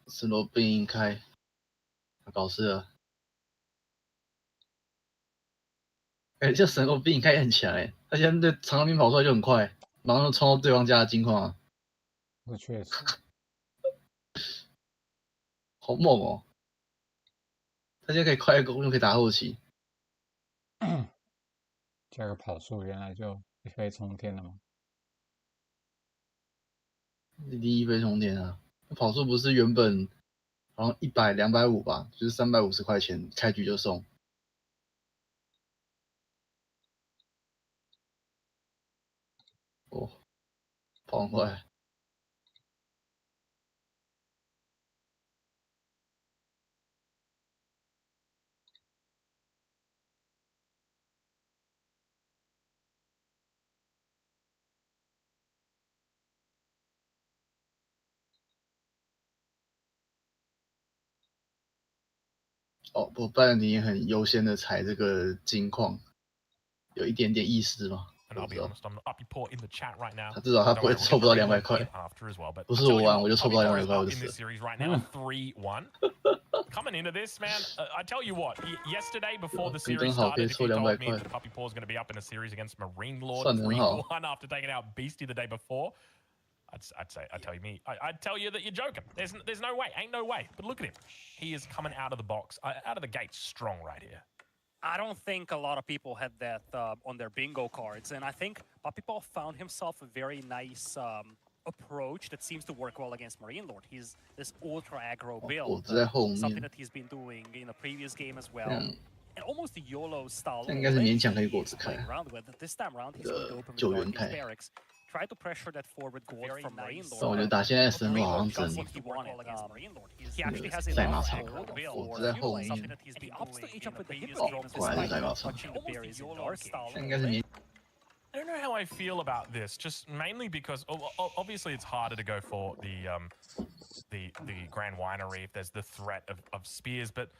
神罗并应开，搞事了。这神罗并应开也很强他现在对长兵跑出来就很快，马上就冲到对方家的金矿啊。这确实。好猛哦！他现在可以快攻，又可以打后期。这个跑速原来就一飞冲天了吗？第一飞冲天啊！跑速不是原本好像100、250吧，就是350块钱开局就送。哦，跑很快。哦，不，拜仁也很优先的踩这个金矿，有一点点意思嘛。And I'll be honest, I'm PuppyPaw in the chat right now. 他至少他不会抽不到200块。不是我玩，我就抽不到200块，我就死了。 3-1. Coming into this, man, I tell you what. Yesterday, before the 跟 series 真好可以 started, if 抽 you told 200 me 块， that PuppyPaw is going to be up in a series against MarineLord 算得很好。 3-1 after taking out Beastie the day before, I'd tell you that you're joking. There's no way, ain't no way. But look at him. He is coming out of the box, out of the gate strong right here. I don't think a lot of people had that on their bingo cards, and I think PuppyPaw found himself a very nice approach that seems to work well against MarineLord. He's this ultra aggro build, something that he's been doing in a previous game as well. And almost the YOLO style he's playing around with. This time around, he's going to open with Darkest Barracks. Try to pressure that forward gold from MarineLord. 我觉得打现在神罗好像真 He actually has 赛马 enough 场， gold 我 for 在后 fueling, 面。 and he opts to age up with the hip 果然是赛马场。 touching the berries in Dark Age. 应该是年。 I don't know how I feel about this, just mainly because obviously it's harder to go for the Grand Winery if there's the threat of spears, but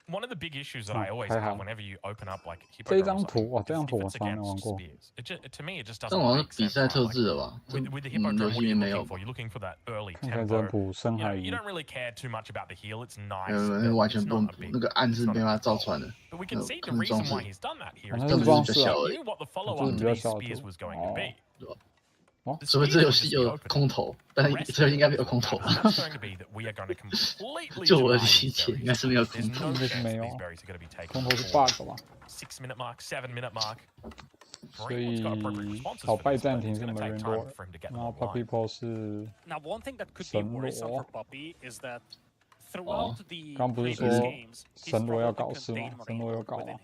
one of the big issues that I always have whenever you open up like hippodromes, it's against spears. To me, it just doesn't make sense. With the hippodrome, what are you looking for? You're looking for that early tempo. You don't really care too much about the heal. It's nice. 完全不，那个暗是被他造出来的。 But we can see the reason why he's done that here is 装 because 饰比较小而 he 已。 knew what the follow-up to these spears was going to be. 除非这游戏有空投，但是这应该没有空投。就我的理解，应该是没有空投。应该是没有。空投是 bug 吧？ 6-minute mark, 7-minute mark. 所以好败暂停是 MarineLord， 然后 PuppyPaw 是神罗。 刚不是说神罗要搞事吗？神罗有搞吗？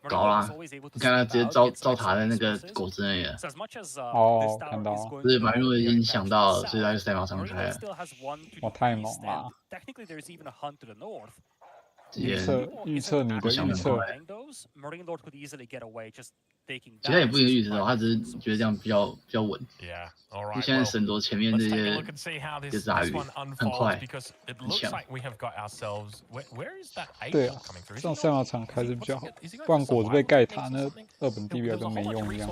搞啦！你看他直接招塔在那个果子那里了。哦，看到。所以MarineLord已经想到了，所以他就赛马场开了。哇，太猛了！预测你的预测。其实也不一定预测，他只是觉得这样比较稳。就现在神罗前面这些就杂鱼很快很强。对啊，这样赛马场开是比较好，不然果子被盖塔，那2本地表跟没用一样。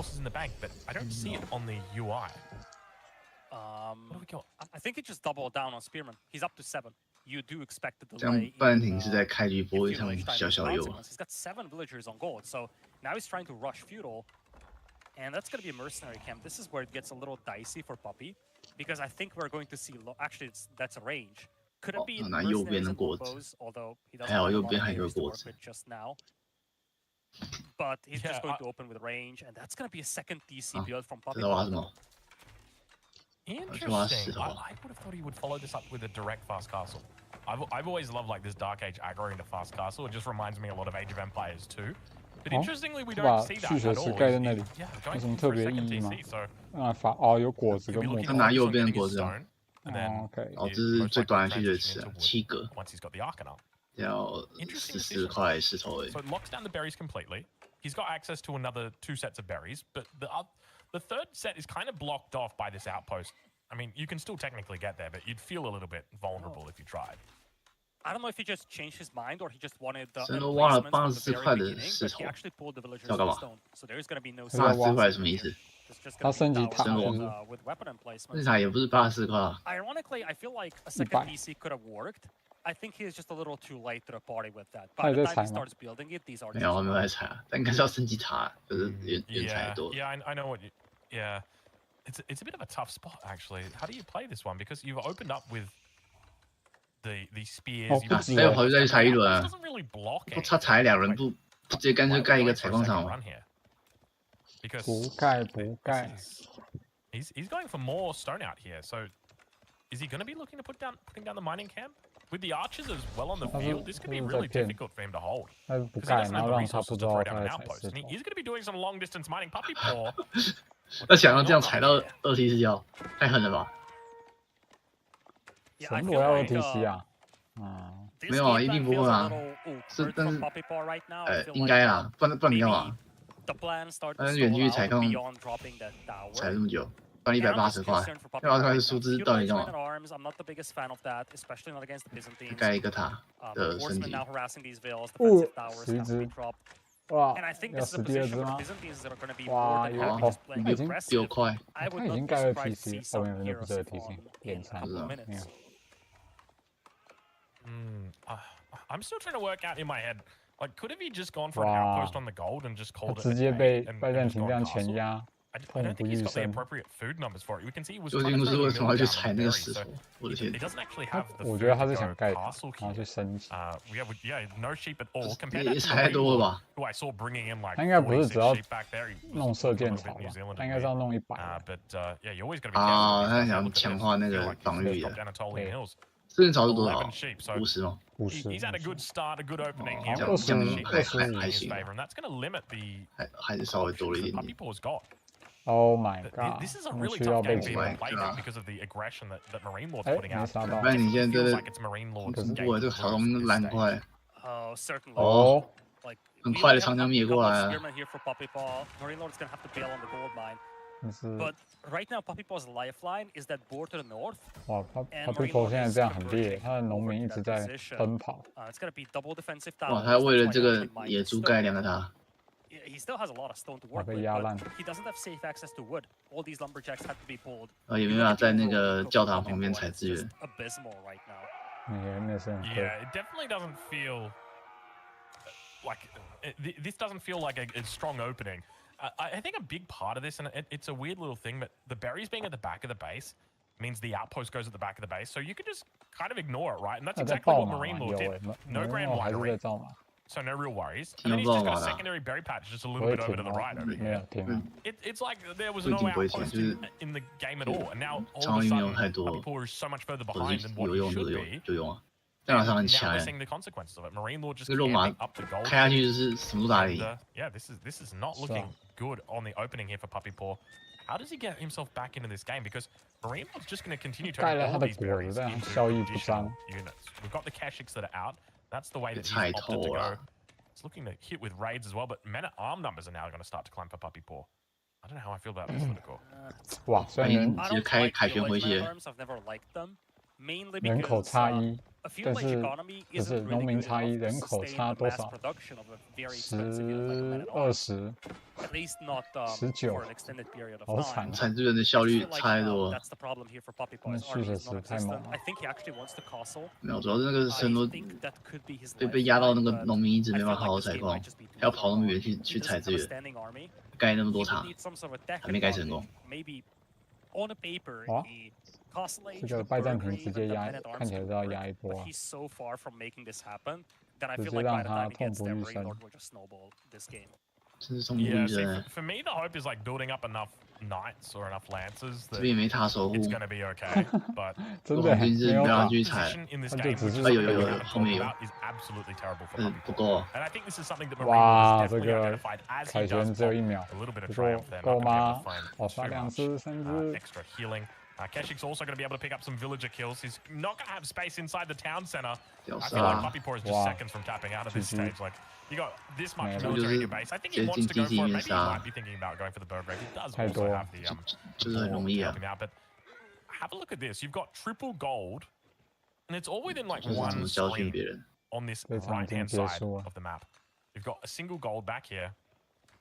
I think he just doubled down on Spearman. He's up to 7. You do expect the delay. 这样拜仁廷是在开局波一上小油。 He's got 7 villagers on gold, so now he's trying to rush feudal, and that's going to be a mercenary camp. This is where it gets a little dicey for Puppy, because I think we're going to see. Actually, that's a range. Could it be mercenaries and lobos? Although he doesn't have a lot of berries to work with just now. But he's just going to open with range, and that's going to be a second DC build from Puppy. Interesting. I would have thought he would follow this up with a direct fast castle. I've always loved like this Dark Age aggro into fast castle. It just reminds me a lot of Age of Empires 2. But interestingly, we don't see that at all. 盖在那里，有什么特别意义吗？有果子跟木头。他拿右边的果子。 OK。哦，这是最短的续的池，7格。要14块石头而已。 So it locks down the berries completely. He's got access to another 2 sets of berries, but the third set is kind of blocked off by this outpost. I mean, you can still technically get there, but you'd feel a little bit vulnerable if you tried. I don't know if he just changed his mind or he just wanted the 神罗挖了84块的石头，要干嘛？84块什么意思？他升级塔就是升级塔也不是84块啊。Ironically, I feel like a second PC could have worked. I think he's just a little too late to the party with that. By the time he starts building it, these are 没有，没有在踩啊，但应该是要升级塔，就是原踩多。Yeah, I know what you. Yeah, it's a bit of a tough spot actually. How do you play this one? Because you've opened up with the spears. 还有跑去再去踩一轮啊！ Doesn't really block. 不，他踩2轮不直接干脆盖一个采矿场吗？ 不盖。He's going for more stone out here. So is he going to be looking to putting down the mining camp? With the archers as well on the field, this could be really difficult for him to hold. 他不 Because he 盖， doesn't 然 have 后 the 让他 resources 不 to 知道 throw 他 down 在 an 踩 outpost. 石 And 头。 he's going to be doing some long distance mining. PuppyPaw. 那想要这样踩到2T 视角，太狠了吧？神罗要2TC啊？没有啊，一定不会啊。是，但是应该啊，不然你干嘛？但是远距离采矿踩这么久，赚180块，180块的数字到底干嘛？盖一个塔的升级。11只。哇，要死第2只吗？哇，已经比我快。他已经盖2TC，后面就不是2TC，点餐没有。 I'm still trying to work out in my head. Like, could have he just gone for an outpost on the gold and just called it? 直接被拜占庭这样前压， I don't think he's got the appropriate food numbers for it. We can see he was 究竟是为什么要去踩那个石头？我的天！ He doesn't actually have the 我觉得他是想盖， castle 然后去升级。yeah, no sheep at all. 也踩太多了吧？ Who I saw bringing in like 他应该不是只要 sheep back there. 弄射箭草吧？他应该是要弄100。But yeah, you always got to be careful. 啊，他想强化那个防御的。射箭草是多少？50吗？50。 He's had a good start, a good opening here. 这样还行， and that's going to limit the 还是稍微多了一点点。 PuppyPaw's got. Oh my god! This is a really tough game to play because of the aggression that MarineLord's putting out. 不然你现在这 like it's MarineLord's 可是我这个草丛烂快。 certainly. 哦，很快的长江灭过来啊！ MarineLord's gonna have to bail on the gold mine. But right now, PuppyPaw's lifeline is that board to the north. 哇，PuppyPaw 现在这样很烈，他的农民一直在奔跑。It's gonna be double defensive 哇，他为了这个野猪盖2个塔。 He still has a lot of stone to work with, but he doesn't have safe access to wood. All these lumberjacks had to be pulled. 也没办法在那个教堂旁边采资源。 Abysmal right now. Yeah, it definitely doesn't feel like this doesn't feel like a strong opening. I think a big part of this, and it's a weird little thing, but the berries being at the back of the base means the outpost goes at the back of the base, so you can just kind of ignore it, right? And that's exactly what MarineLord did. No grand winery. So no real worries. And then he's just got a secondary berry patch just a little bit over to the right over here. It's like there was no outpost in the game at all. And now all of a sudden, PuppyPaw is so much further behind than what he should be. 就用啊，这样上很强哎。 这肉马开下去是什么都打得赢。 Yeah, this is not looking good on the opening here for PuppyPaw. How does he get himself back into this game? Because MarineLord's just going to continue to all these berries into additional units. We've got the Kashyyyks that are out. That's the way that he's opted to go. He's looking to hit with raids as well, but men-at-arm numbers are now going to start to climb for PuppyPaw. I don't know how I feel about this political. 哇，虽然直接开凯旋回血。 人口差异，但是就是农民差异，人口差多少？10、20、19，好惨！产资源的效率差太多了。那蓄水池太猛了。没有，主要是那个神罗被压到那个农民一直没办法好好采矿，还要跑那么远去采资源，盖那么多塔，还没盖成功。哇！ 这个拜占庭直接压，看起来是要压一波啊！直接让他痛不欲生。真是痛不欲生。 For me, the hope is like building up enough knights or enough lancers. 这边也没塔守护。 It's gonna be okay, but 真的没有塔，他就只是有后面有，不够。哇，这个凯旋只有1秒，不过够吗？哦，杀2只、3只。 Kashyyyks also going to be able to pick up some villager kills. He's not going to have space inside the town center. I feel like PuppyPaw is just seconds from tapping out of this stage. Like, you got this much military in your base. I think he wants to go for it. Maybe he might be thinking about going for the bird raid. He does also have the helping out. But have a look at this. You've got triple gold, and it's all within like one screen on this right-hand side of the map. You've got a single gold back here.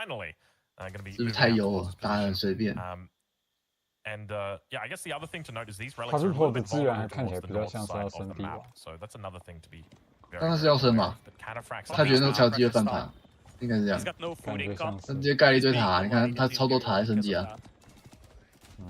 finally going to be 是不是太油了？打得很随便。And yeah, I guess the other thing to note is these relics are a PuppyPaw little 的 bit 资源还 vulnerable 看起来 towards 比 the 较 north 像是 side 要 of 升 the 地 map, 吧。so that's another thing to be 当然 very 是要升 aware 嘛 of. But Cataphract's 他觉得那个乔基会翻 Stop. 盘，应该是这 He's 样。got no food 感觉 income. 像是他直接盖了一堆 He's being 塔，你看 divided 他 into 超多塔在 Imperial 升 because 级 of 啊。 that.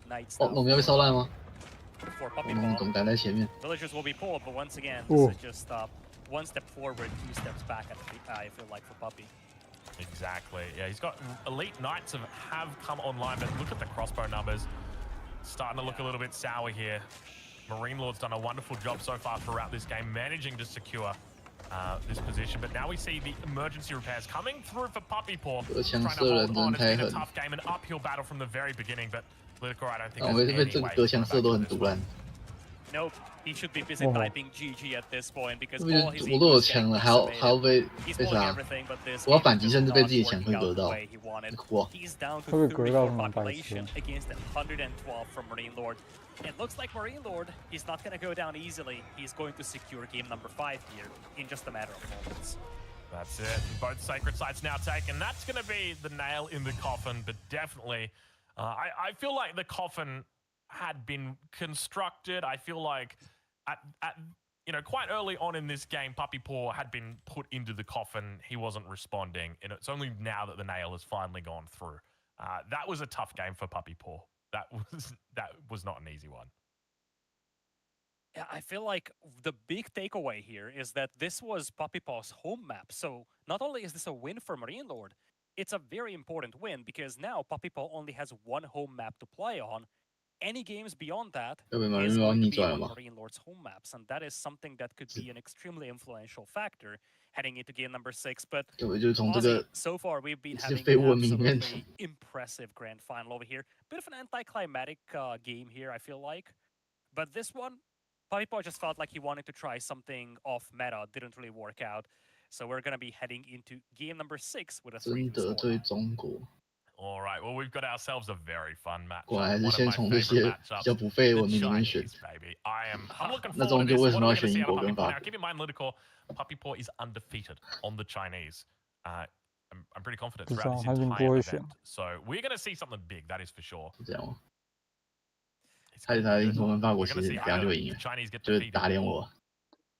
knights. 哦，我们要被烧烂吗？ For 我 PuppyPaw. 们总赶在前面。 Villagers will be pulled, but once again, Ooh. this is just one step forward, 2 steps back. I feel like for Puppy. Exactly. Yeah, he's got elite knights have come online, but look at the crossbow numbers. Starting to look a little bit sour here. MarineLord's done a wonderful job so far throughout this game, managing to secure this position. But now we see the emergency repairs coming through for PuppyPaw. 隔墙 Trying to 射人 hold 真 on. 的 It's 太 been a 狠， tough game, an uphill battle from the very beginning. But Political, I don't think 我 there's 每次被 any 这个 way 隔 to 墙 go 射 back 都 from 很 this 毒 one. 烂。 Nope, he should be busy Oh. typing GG at this point because 我 all his 我都有 ego is 枪 getting 了，还要 decimated. 被 He's 被 pulling 杀？ everything, but this 我要 game 反 is 击 just 甚至被 not 自己的 working 枪 out 割 the 到， way he wanted. 哭啊！ He's down to 会被割到 34 是蛮白痴 population against 112 from MarineLord. It looks like MarineLord is not going to go down easily. He's going to secure game number 5 here in just a matter of moments. That's it. Both sacred sites now taken. That's going to be the nail in the coffin, but definitely, I feel like the coffin had been constructed. I feel like at quite early on in this game, PuppyPaw had been put into the coffin. He wasn't responding, and it's only now that the nail has finally gone through. That was a tough game for PuppyPaw. That was not an easy one. Yeah, I feel like the big takeaway here is that this was PuppyPaw's home map. So not only is this a win for MarineLord, it's a very important win because now PuppyPaw only has one home map to play on. Any games beyond that 要被 is going to be 逆转了 on 吗？ MarineLord's home maps, and that is something that could be an extremely influential factor heading into game number 6. But 我就从这 Aussie, 个 so far we've been 是 having 废 an 物文明里面 absolutely impressive grand final over here. Bit of an anticlimactic game here, I feel like. But this one, PuppyPaw just felt like he wanted to try something off meta, didn't really work out. So we're going to be heading into game number 6 with a 真 3-2 得罪 scoreline. 中国， All right, well, we've got ourselves a very fun match. 果然还是 One of 先 my 从这 favorite 些比 matchups. 较不废 The 文明里面选。 Chinese, baby. I'm looking 那 forward 终 to 究 this. 为什 What 么 are 要 we going to 选 see 英 out of 国跟 PuppyPaw? 法 Now, 国？ keep in mind, Political, PuppyPaw is undefeated on the Chinese. I'm pretty confident 不知 throughout 道 this 他已经不 entire 会 event. 选。 So we're going to see something big, that is for sure. 是这样吗？ It's 他 gonna 他 be 英 good. 国跟法国 We're 其 going to 实 see 等下就 either 会赢 the， Chinese get 就是 defeated 打脸 or 我。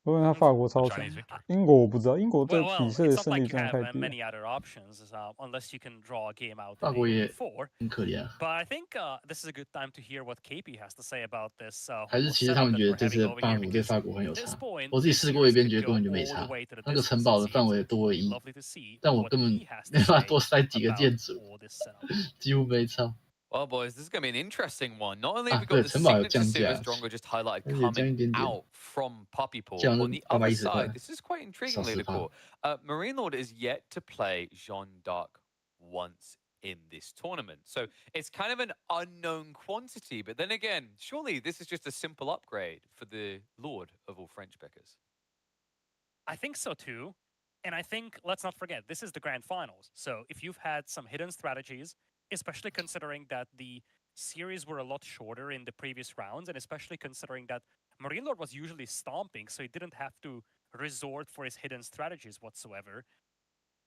因为他法国 the 超强， Chinese victory. 英国我不知道，英国在 Well, 比 well, 赛的 it's not 胜 like 利 you 真的 have 太低了。 many other options unless you can draw a game out 法国也 before. 很可怜啊， But I think this is a good time to hear what KP has to say about this 还是 whole 其实他 setup 们 that 觉得 we're 这 having 次 over 霸 here 主对 because 法国很有 at this 差。 point, 我自己 this 试过一 series 遍， could 觉得根 go 本就没 all the 差。 way to the 那个 distance 城 it 堡的范 seems. 围 It 多 would 了 be 一， lovely to see 但我 what 根本 he has 没 to 办法 say 多塞几个 about 建筑， all this setup. 几乎没差。 Well, boys, this is going to be an interesting one. Not only have we 对， got the 城堡有 signature 降 series 价， Drongo just highlighted 而且降一 coming 点点， out from PuppyPaw. 降 On the 810 other 块 side, this is quite 少 intriguing, 10%。 Political. MarineLord is yet to play Jeanne d'Arc once in this tournament. So it's kind of an unknown quantity. But then again, surely this is just a simple upgrade for the Lord of all French pickers. I think so too. And I think, let's not forget, this is the grand finals. So if you've had some hidden strategies, especially considering that the series were a lot shorter in the previous rounds, and especially considering that MarineLord was usually stomping, so he didn't have to resort for his hidden strategies whatsoever.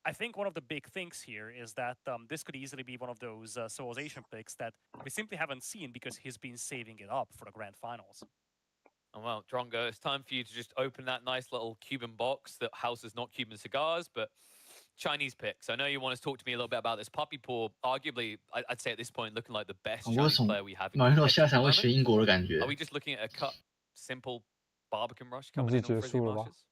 I think one of the big things here is that this could easily be one of those Civilization picks that we simply haven't seen because he's been saving it up for the grand finals. And well, Drongo, it's time for you to just open that nice little Cuban box that houses not Cuban cigars, but Chinese picks. I know you want to talk to me a little bit about this. PuppyPaw, arguably, I'd say at this point, looking like the best 我 Chinese 从 player we have in 马云 competitive 诺下场会 moment. 选英国的感觉 Are。we just looking at a cut, simple Barbican rush 那不 coming 是 in on 结 Frizzy 束了吧？ Marshes?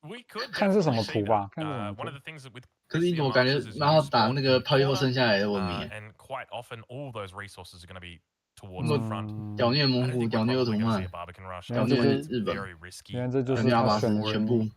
We could 看是什 definitely 么 see 图吧， that. 看是什么 One 图 of。the things that with 可是英 Christian 国感觉 Marshes is 蛮好 you 打 spawn 那 in 个 the 炮以后 corner, 剩下来的文明耶， and quite often all those resources are going to be towards the front. 嗯，屌虐 I 蒙 don't 古， think 屌 we're 虐鄂图 probably going to see 曼 a，Barbican rush. 原来 屌 I 这 虐 think 就 it's 日本， very risky. 原来这就屌是虐阿巴斯，他选的原全部。因。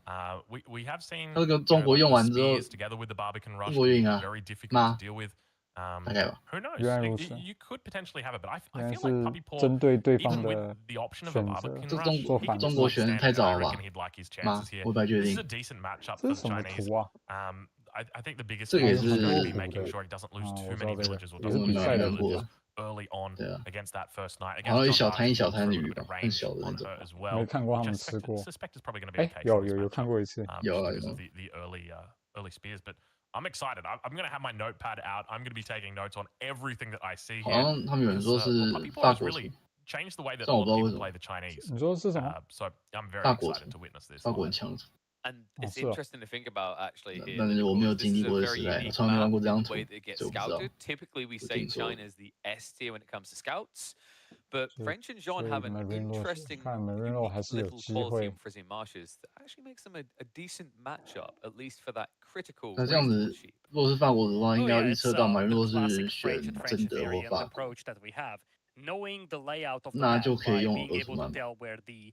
We have seen 那个 you 中 know, 国 the 用完之后， spears together with the Barbican 英 rush 国 can 就 be 赢啊， very difficult 妈 to deal with. 大概吧。 Who knows? 原来如此， You could potentially have it, but I 原来 feel like 是 PuppyPaw, 针对对 even 方 with 的 the option of a 选择 Barbican 这 rush, 做 he 反 could 制 中 just 国 walk 选 standard, 太 and I 早了 reckon 吧？ he'd like his 妈， chances here. 我不太确 This is 定。 a decent matchup 这 for 是 the 什么 Chinese. 图啊？ I think the biggest 这 thing 个也 is going to 是 be 图 making 的 sure he doesn't 啊， lose 我 too 知 many 道这个 villages or 也是 doesn't 我 比 lose 没 赛 any 的看 图 villages 过， early on 对啊， against that first night. 然后 Against 一 John 小 Dark, 滩一 he 小 pulls 滩的 through a 鱼 bit 吧， of 更 range 小的那 on 种。 her as 没 well. 看过他 Which 们 I 吃过。 suspect is probably going to be 哎 the，case 有 for 有 this 有看 matchup 过一次。有啊 just because 有 of the early spears. But I'm excited. I'm going to have my notepad out. I'm going to be taking notes on everything that I see 好 here 像他们有人 because 说是 PuppyPaw 法 has 国图， really changed the way that 但 a 我 lot 不 of 知道为 people 什么 play the Chinese. 你说是什么？ So I'm very 法国 excited 图， to witness this. 法国很强。 And Oh, it's so- interesting to think about actually here. 但是我没有 This 经 is 历 a 过的 very 时代，我 unique 从来没玩 map 过 in 这张 the 图， way that it gets 所以我不知道。 scouted. Typically, we 就 say 听说 China is the S tier when it comes to scouts, but 所以 French and 所 Jean 以 have an MarineLord interesting, 看 MarineLord unique 还是有 little 机 quality 会 in Frizzy Marshes that actually makes them a decent matchup, at least for that critical 那这样 race 子 towards sheep. 如果是法国的话，应 Oh 该要 yeah, 预 it's 测到马云 the 若 classic 是选 French 真德或 variant 法国， approach that we have. Knowing the layout of the 那 map 就可以 by 用 being 鄂图 able to 曼。 tell where the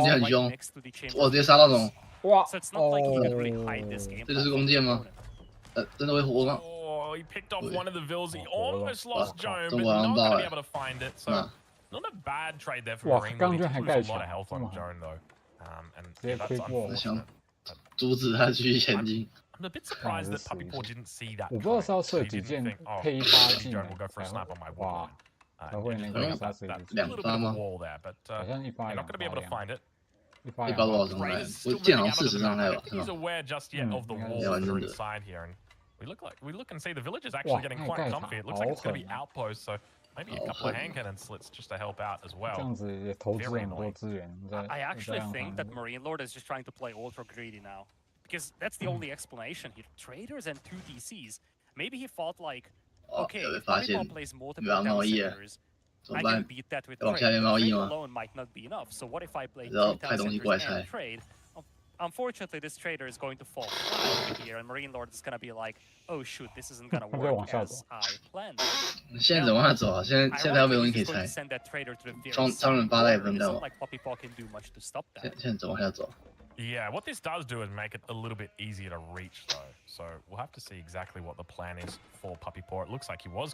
弓箭很 right 凶， next to the chamber 我直接杀到种，哇 So it's not like he could really hide this 哦， game. 这就是弓箭吗？真的会活吗？ Oh, he picked off Wait. one of the vills. He Oh, almost wow. lost Joan, Don't but worry, I'm not going to be about able to find it. So, 那 not a bad trade there for Wow, Marine.刚 He 就 did 很 lose 盖 a lot 墙 of health on 这么好 Joan, though. And 直接 yeah, that's quick wall 我想 unfortunate. 阻止他继续前进。 I'm a bit surprised that this is- PuppyPaw didn't see that. 我不知道是要 coming. 射 He 几 didn't 件 think, oh, 配一发 maybe 技 Joan 能 will go for a 才 snipe on my 哇 woodline. 才会 It 那 just 个 brings 杀 that, 死 that 一只， 两 little 发 bit of a 吗？ wall there, but 好像一发 you're 两 not going to be 发 able to 两 find it. 一发一发多少两发伤害 Raiders？ 我 still 剑好 moving 像 out of 40 the 伤 map. 害 I 吧， don't 是 think he's 吗？ aware just yet of the 嗯，应该是 walls that are 真的。 inside here. And we look and see the village is actually getting quite comfy. It looks like it's going to be outposts, so maybe a couple of hand cannon slits just to help out as well. 这样子也投资很多资源。 I actually think that MarineLord is just trying to play ultra greedy now, because that's the only explanation here. Traders and 2 DCs. Maybe he thought like, okay, if PuppyPaw plays multiple down centers, I can beat that with trade. Trade alone might not be enough. So what if I play 2 down centers and trade? Unfortunately, this trader is going to fall flat here, and MarineLord is going to be like, oh shoot, this isn't going to work as I planned. 现在怎么往下走啊？现在要没东西可以拆。超人8代也分到。现在怎么往下走？ Yeah, what this does do is make it a little bit easier to reach, though. So we'll have to see exactly what the plan is for PuppyPaw. It looks like he was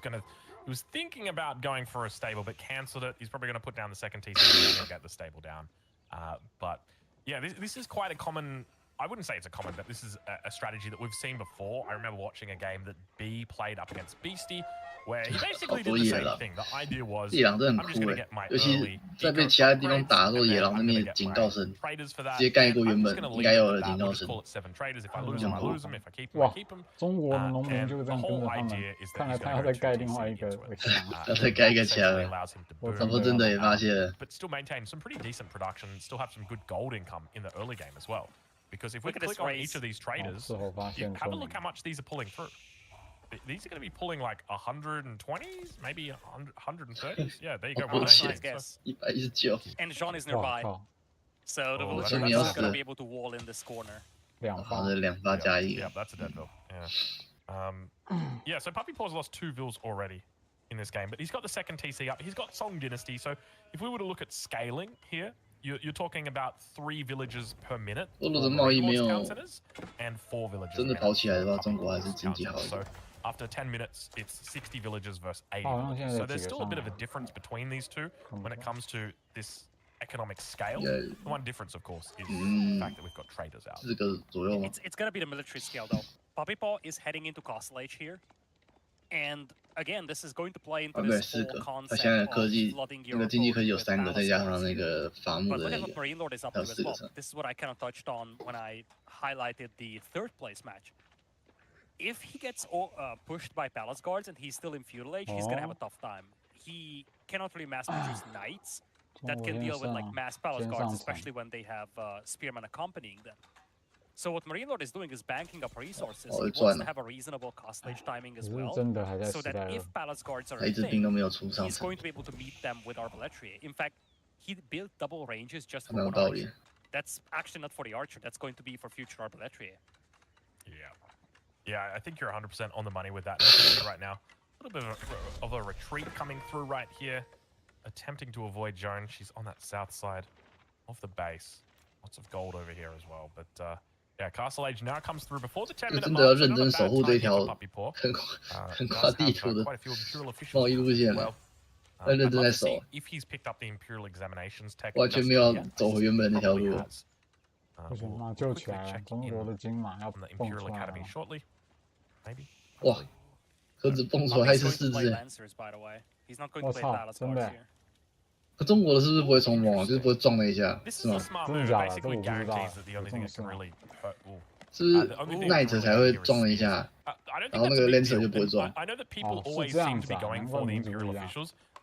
thinking about going for a stable, but cancelled it. He's probably going to put down the second TC and get the stable down. But yeah, this is quite a common. I wouldn't say it's a common, but this is a strategy that we've seen before. I remember watching a game that B played up against Beastie, where he basically did the same thing. The idea was, 野狼真的 I'm 很 just 酷 going to 哎 get my， 尤其 early 在被其他地方打的时候，野狼那边警告声，直接盖过原本应该有的警告声。哇，中国的农民就是这样跟着他们，看来他要再盖另外一个墙，要再盖一个墙了。差不多真的也发现了。 But still maintain some pretty decent production, still have some good gold income in the early game as well. Because if we click on each of these traders, have a look how much these are pulling through. These are going to be pulling like 120s, maybe 130s. Yeah, there you go. Nice guess. 119. And Jean is nearby. So the that's villager is going to be able to wall in this corner. 好的，2发加1。 Yeah, that's a dead vill. Yeah. Yeah, so PuppyPaw's lost 2 vills already in this game, but he's got the second TC up. He's got Song Dynasty, so if we were to look at scaling here, you're talking about 3 villages per minute. 欧陆的贸易没有 and 4 villages. 真的跑起来的话，中国还是经济好一点。 So after 10 minutes, it's 60 villages versus 80 villages. So there's still a bit of a difference between these two when it comes to this economic scale. The one difference, of course, is the fact that we've got traders out. 4个左右吗？ It's going to be the military scale, though. PuppyPaw is heading into Castle Age here. And again, this is going to play into this whole concept of flooding your opponent with battlestones. But look at what MarineLord is up to as well. This is what I kind of touched on when I highlighted the 3rd place match. If he gets pushed by Palace Guards and he's still in Feudal Age, he's going to have a tough time. He cannot really mass produce Knights that can deal with like mass Palace Guards, especially when they have Spearmen accompanying them. So what MarineLord is doing is banking up resources. He wants to have a reasonable Castle Age timing as well, so that if Palace Guards are a thing, he's going to be able to meet them with Arbaletier. In fact, he built double ranges just for one archer. That's actually not for the archer. That's going to be for future Arbaletier. Yeah, I think you're 100% on the money with that right now. A little bit of a retreat coming through right here, attempting to avoid Joan. She's on that south side of the base. Lots of gold over here as well, but. Yeah, Castle Age now comes through before the 10-minute mark. 真的要认真守护这条横跨地图的贸易路线了，要认真在守，完全没有走回原本那条路。不行，马救起来了！中国的金马要蹦出来了。哇，盒子蹦出来还是4只。我操，真的。 可中国的是不是不会冲锋啊？就是不会撞那一下，是吗？真的假的？这我不知道。是不是 Knight 才会撞那一下，然后那个 Lancer 就不会撞？哦，是这样子啊，难怪民族不一样。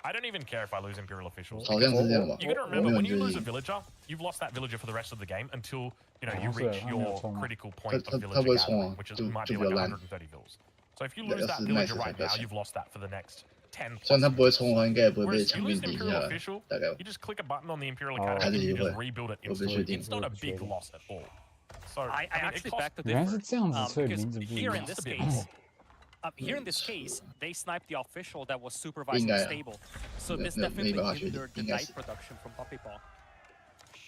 I don't even care if I lose Imperial officials. 好像是这样吧。You gotta remember, when you lose a villager, you've lost that villager for the rest of the game until you reach your critical point of villager gathering, which might be like 130 vills. So if you lose that villager right now, you've lost that for the next 10. 虽然他不会冲的话，应该也不会被枪兵顶下来。大概。 You just click a button on the Imperial Academy and you just rebuild it instantly. It's not a big loss at all. So I actually back to differ. Because here in this case. Here in this case, they sniped the official that was supervising the stable. So this definitely hindered the knight production from PuppyPaw.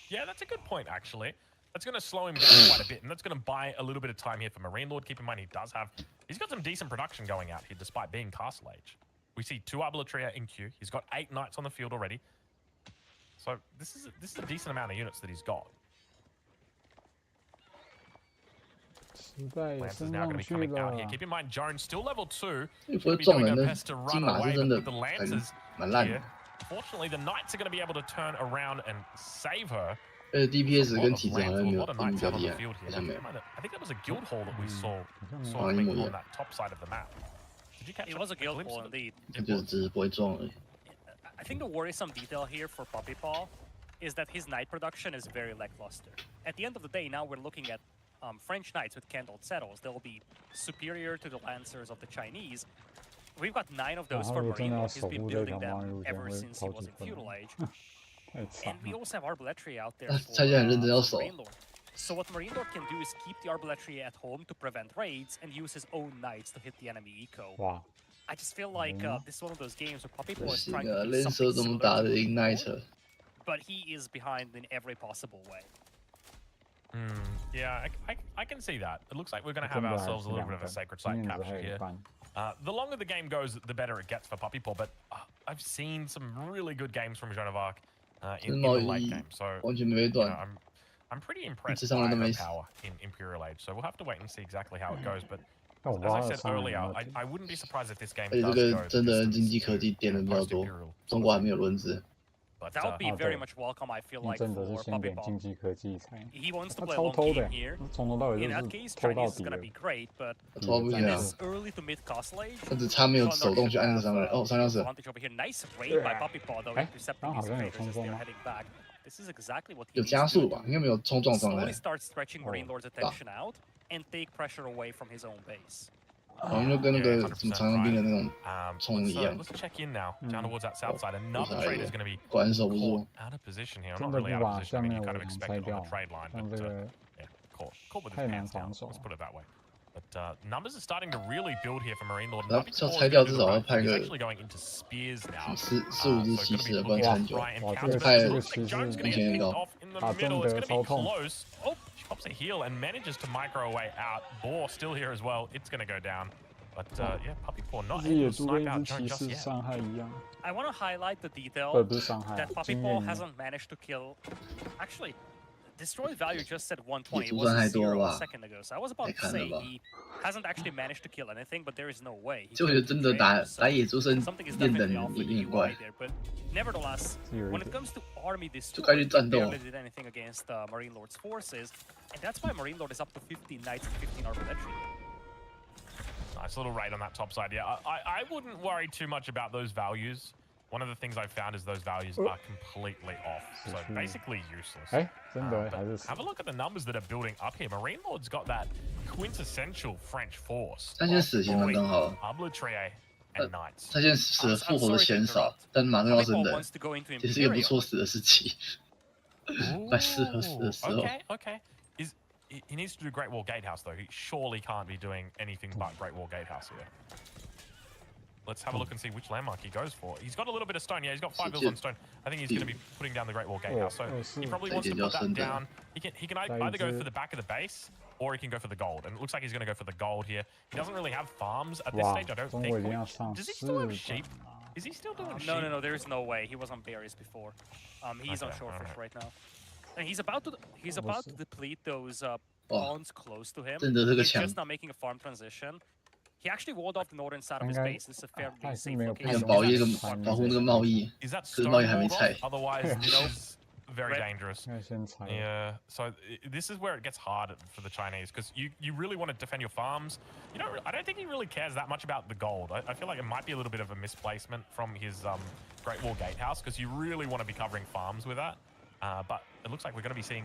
Yeah, that's a good point, actually. That's going to slow him down quite a bit, and that's going to buy a little bit of time here for MarineLord. Keep in mind, he's got some decent production going out here, despite being Castle Age. We see 2 Arbaletier in queue. He's got 8 knights on the field already. So this is a decent amount of units that he's got. Lance is now going to be coming out here. Keep in mind, Jones still level 2. He's going to be doing her best to run away with the Lancers here. Fortunately, the Knights are going to be able to turn around and save her. DPS 跟体质好 Ran 像 through 没 a 有 lot of 他们 knights 比较 out on 厉 the 害， field 好 here. 像没有。 I think that was a guild hall that we saw 好像一 coming 模一 on 样， that top side of the map. Did you catch It was a a guild glimpse hall of it? indeed. 就只是不会撞而已。 I think the worrisome detail here for PuppyPaw is that his knight production is very lackluster. At the end of the day, now we're looking at French knights with candled saddles. They'll be superior to the lancers of the Chinese. We've got 9 of those for MarineLord. He's been building them ever since he was in Feudal Age. And we also have Arbalestry out there for MarineLord. So what MarineLord can do is keep the Arbalestry at home to prevent raids and use his own knights to hit the enemy eco. Wow. I just feel like this is one of those games where PuppyPaw is 这 trying 个 to do 人 something 手这么 similar 大 to 的 MarineLord, Igniter， but he is behind in every possible way. Yeah, I can see that. It looks like we're going to have ourselves a little bit of a sacred site capture here. The longer the game goes, the better it gets for PuppyPaw, but I've seen some really good games from Joan of Arc in the late game. So, 完全没被 you know, 断。 I'm pretty impressed 一直上来 by 都 her 没死。 power in Imperial Age. So we'll have to wait and see exactly how it goes. But 但我不 as 知 I 道 said earlier, I wouldn't be surprised if this game 而且这 does 个 go 真 the 的 distance 经济科 to, 技点的 you 比 know, 较多， post-Imperial 中国还没有轮子。 But That would be Ah, very 对 much welcome, I feel 你 like, 真的是 for 先点 PuppyPaw. 经济科技才， He wants to 他 play a 超 long 偷的 game here. 从头到尾 In 都 that 是 case, 偷到 Chinese is 底 gonna 的 be。great, but 超不 这 行 样 啊 this！early to mid castle age, 他只差没有 Jean-Darc 手动去 should 按那个 have 上面。哦，上钥匙。 advantage over here. Nice raid by PuppyPaw, though, intercepting his invaders as they're heading back. This is exactly what he 有 needs 加 to 速 do 吧？ to 应该没有冲撞上来 slowly。start stretching MarineLord's attention out and take pressure away from his own base. 好像就跟那 Yeah, 个什么 100% 长枪兵的那种 Right. 冲一样， Let's check in now down towards that south side. Another 不 trade 太 is going to be 果然守不 caught 住。 out of position here. 真 Not 的 really 不 out of 把 position. 下 I mean, 面 you 的 kind 围 of 墙 expect 拆 it on 掉 the，trade line, 像 but 这个 yeah, caught with his 太难 pants down. 防守 Let's put it that way. But numbers are starting to really build here for MarineLord. 要 PuppyPaw is 拆掉 gonna 至 do 少 the 要 right 派 thing. He's 个 actually going into spears now. 4-5只 So 骑 gonna 士 be 的，不然 looking 太 to 久。 try and 哇，这 counter, 个 but 太 it looks like Jones 明 gonna 显 get 很 picked 高。 off in the 打中 middle. 的 It's gonna 超 be 痛。 close. Oh, she pops a heal and manages to micro away out. Boar still here as well. It's gonna go down. But yeah, PuppyPaw not 自己 able 也 to 就跟 snipe 一 out 只 Joan 骑 just 士 yet. 伤害一样， I want to highlight the detail 不是伤害 that，经 PuppyPaw 验 hasn't managed to kill. Actually, destroyed value just said 120. 野 It 猪 was 战太 a 多 0 a 吧？ second ago. So I was about 太 to 看了 say 吧？ he hasn't actually managed to kill anything, but there is no way. He 就我觉得 killed 真 two 的打 traders, so 打野猪生 something is 练等 definitely off with 有 the 点 UI 怪， there. But nevertheless, 是有一 when it 点。 comes to army 就 destroy, 该去 he 战斗。 barely did anything against MarineLord's forces, and that's why MarineLord is up to 15 knights and 15 arbalestry. Nice little raid on that top side. Yeah, I wouldn't worry too much about those values. One of the things I've found is those values are completely off. So basically useless. 哎，真的 But 还是 have a look at the numbers that are building up here. MarineLord's got that quintessential French force. 他现在死刑蛮刚好的， Arbalestry and Knights. 他现在死的复活的钱少，但马上要升 PuppyPaw 等， wants to go into 也是一个不 Imperial. 错死的事情。蛮适合死的时候。 Okay. He needs to do Great Wall Gatehouse though. He surely can't be doing anything but Great Wall Gatehouse here. Let's have a look and see which landmark he goes for. He's got a little bit of stone. Yeah, he's got 5 bills on stone. I think he's going to be putting down the Great Wall Gatehouse. So he probably wants to put that down. He can either go for the back of the base or he can go for the gold. And it looks like he's going to go for the gold here. He doesn't really have farms at this 哇 stage, I don't 中 think. 国一定要上 Does he 4 still have 管 sheep? 啊！ Is he still doing sheep? No, there is no way. He was on berries before. He's on Okay, shorefish alright. right now, and he's about to deplete those Oh. pawns close to him. 真的这个 He's 强， just now making a farm transition. He actually walled off the northern side of his Okay. base. This is a fairly 他还是 safe 没有 location. 还有 He's 保一 not 个 farming 保护那个贸易， Is that 可是 stone 贸易还没 walled off? 拆。 Otherwise, this is very Red. dangerous. 应该先踩。 Yeah, so this is where it gets hard for the Chinese because you really want to defend your farms. I don't think he really cares that much about the gold. I feel like it might be a little bit of a misplacement from his Great Wall Gatehouse because you really want to be covering farms with that. But it looks like we're going to be seeing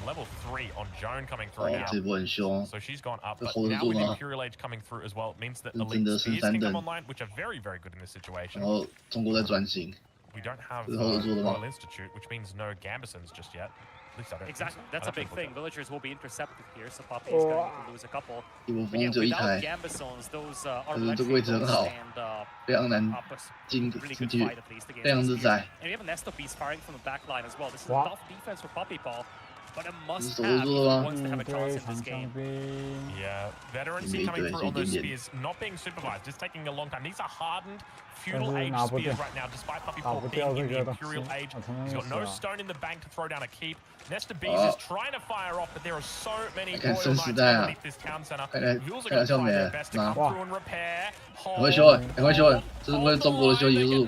level 3 on Joan coming 哦 through， now. 这波很凶， So she's gone up, 这 but hold 得 now 住 with 吗？ Imperial Age coming through as well, it means that 这 elite 真的是 spears 三 can 等 come，online, which are very, very good in this situation. 然后中国在转型， We don't have 这 hold 得住的吗？ Royal Institute, which means no Gambesons just yet. At least I don't think so. Exactly. That's I'd a have to big look thing. at Villagers will be intercepted here, so Puppy is going to lose a couple. 一波 But yeah, 风只有一 without 台， Gambesons, those 可是这个位置很 arbalestry 好 stand 非常难 up a 进 really 进 good 去 fight at least against 非常 the 自 spears. 在。 And we have an Nesto piece firing from the back line as well. This is a Wow. tough defense for PuppyPaw, but a must 这 have 是 if 守 he 得住的吗？ wants to have a 对 chance in 长 this 枪 game. 兵， Yeah, veterancy coming through on those spears, not being supervised, just taking a long time. These are hardened feudal age spears right now, despite PuppyPaw being in the Imperial Age. He's got no stone in the bank to throw down a keep. Nesta Bees is trying to fire off, but there are so many Royal Knights underneath this town center. Mules are going to try their best to come through and repair. 赶快修，赶快修，这是不是中国的修技术？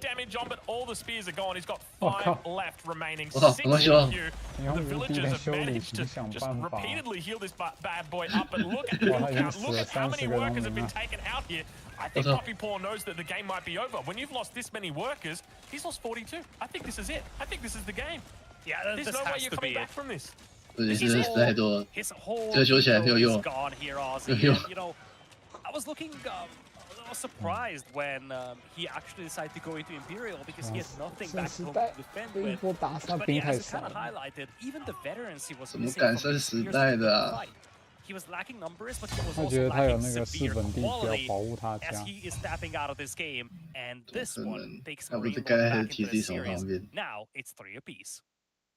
damage on, but all the spears are gone. He's got 5 left remaining. 6 怎么 in 修？ queue. The villagers have managed to just repeatedly heal this bad boy up, but look at the count. Look at how many workers have been taken out here. I think PuppyPaw knows that the game might be over. When you've lost this many workers, he's lost 42. I think this is it. I think this is the game. Yeah, there's no way you're coming back from this. 你是死太多了， his whole 这个修起来没有 ego 用 is， gone here, Ozzy. 没有用 And, you know, I was looking a little surprised when he actually decided to go into Imperial because he had nothing back home to defend with. But yeah, as you kind of highlighted, even the veterans he was 怎么 missing 敢 from 生 his 时 peers 代 in 的 the 啊？ fight. He was lacking numbers, but he was 他觉 also 得他有 lacking 那个severe 4本地要 quality 保护他 as 家。 he is stepping out of this game. And this one takes 他不是 MarineLord 该在 back into the TC 手 series. 旁边？ Now it's 3 apiece.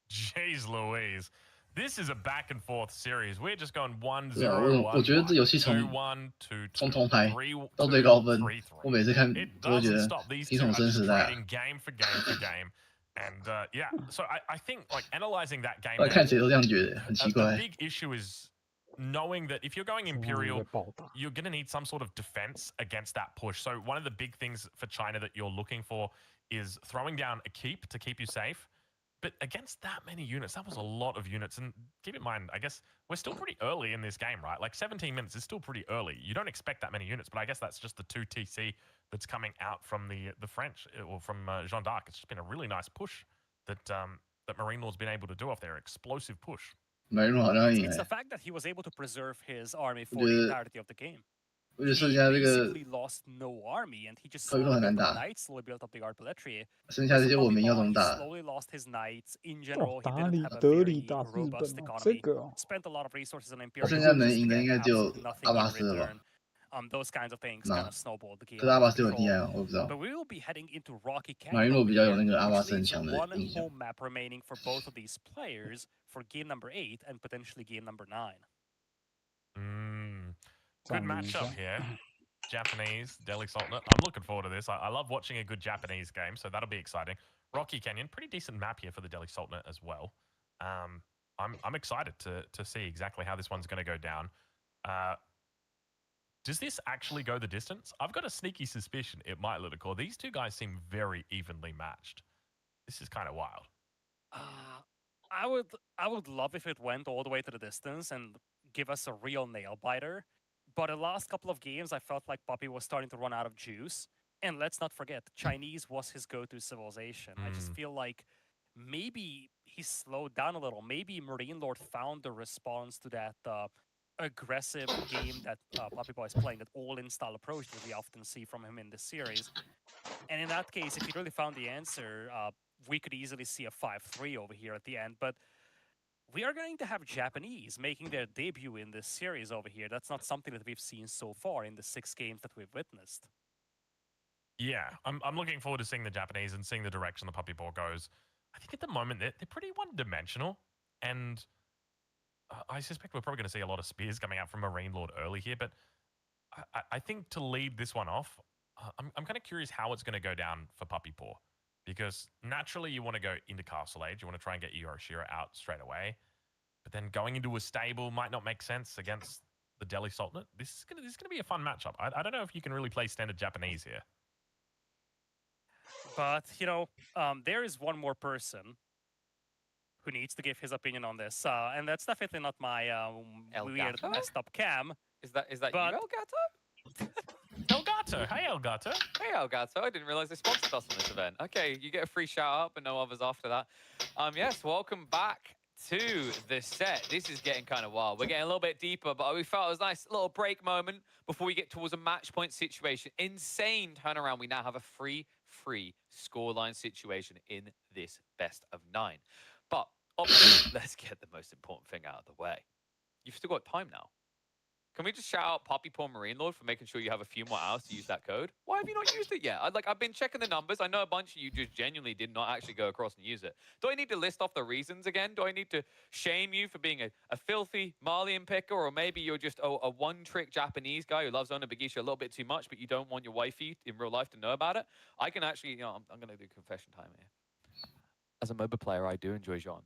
Jeez Louise. This is a back and forth series. We're just going 1-0, 对啊，我觉得这游戏从 2-1, 2-2, 从铜牌 3-2, 到最高分， 3-3. 我每次看 It 都会觉 doesn't 得 stop. These 一 two 统 are 生 just 时代啊。 trading game for game for game. And yeah, so I think like analyzing that game, 看谁都这样觉得，很奇 the 怪。 big issue is knowing that if you're going Imperial, you're going to need some sort of defense against that push. So one of the big things for China that you're looking for is throwing down a keep to keep you safe. But against that many units, that was a lot of units. And keep in mind, I guess we're still pretty early in this game, right? Like 17 minutes is still pretty early. You don't expect that many units, but I guess that's just the 2 TC that's coming out from the French or from Jeanne d'Arc. It's just been a really nice push that that MarineLord's been able to do off their explosive push. MarineLord 好像赢 It's the 哎， fact that he was able to preserve his army for 我觉 the 得 entirety of the game. 我觉得 He 剩下这个 basically lost no army, and he just PuppyPaw slowly 很 built 难 up 打， knights, slowly built up the artillery. 剩下这些我们要怎么 He 打？ slowly lost his knights. In general, he 打 didn't 理 have a 德里 very 打日本 robust 哦， economy. 这个哦 Spent a lot of resources on 他 Imperial 剩下 just 能 to 赢的 get 应该只有 absolutely nothing 阿巴 in 斯了吧？ return. Those kinds of things 那 kind of snowballed the game 可是阿 out 巴 of 斯有 control. DI 吗？我不知道。 But we will be heading into Rocky Canyon, MarineLord 比较有那个阿巴 which 斯很 leaves 强的 one 印象。 home map remaining for both of these players for game number 8 and potentially game number 9. Good matchup here. Japanese, Delhi Sultanate. I'm looking forward to this. I love watching a good Japanese game, so that'll be exciting. Rocky Canyon, pretty decent map here for the Delhi Sultanate as well. I'm excited to see exactly how this one's going to go down. Does this actually go the distance? I've got a sneaky suspicion it might, Ludicor. These two guys seem very evenly matched. This is kind of wild. I would love if it went all the way to the distance and give us a real nail biter. But the last couple of games, I felt like Puppy was starting to run out of juice. And let's not forget, Chinese was his go-to civilization. I just feel like maybe he slowed down a little. Maybe MarineLord found the response to that aggressive game that PuppyPaw is playing, that all-in style approach that we often see from him in this series. And in that case, if he really found the answer, we could easily see a 5-3 over here at the end. But we are going to have Japanese making their debut in this series over here. That's not something that we've seen so far in the 6 games that we've witnessed. Yeah, I'm looking forward to seeing the Japanese and seeing the direction the PuppyPaw goes. I think at the moment they're pretty one-dimensional, and I suspect we're probably going to see a lot of spears coming out from MarineLord early here, but I think to lead this one off, I'm kind of curious how it's going to go down for PuppyPaw. Because naturally you want to go into Castle Age, you want to try and get Yoroshira out straight away. But then going into a stable might not make sense against the Delhi Sultanate. This is gonna be a fun matchup. I don't know if you can really play standard Japanese here. But, you know, there is one more person who needs to give his opinion on this. And that's definitely not my weird Elgato? messed up cam. Is that But- you, Elgato? Elgato, hey Elgato. Hey Elgato, I didn't realize they sponsored us on this event. Okay, you get a free shout out, but no others after that. Yes, welcome back to the set. This is getting kind of wild. We're getting a little bit deeper, but we felt it was a nice little break moment before we get towards a match point situation. Insane turnaround. We now have a free scoreline situation in this best of 9. But obviously, let's get the most important thing out of the way. You've still got time now. Can we just shout out PuppyPaw MarineLord for making sure you have a few more hours to use that code? Why have you not used it yet? I've been checking the numbers. I know a bunch of you just genuinely did not actually go across and use it. Do I need to list off the reasons again? Do I need to shame you for being a filthy Malian picker? Or maybe you're just a one-trick Japanese guy who loves Ona Bagisha a little bit too much, but you don't want your wifey in real life to know about it? I can actually, you know, I'm going to do confession time here. As a MOBA player, I do enjoy Jean.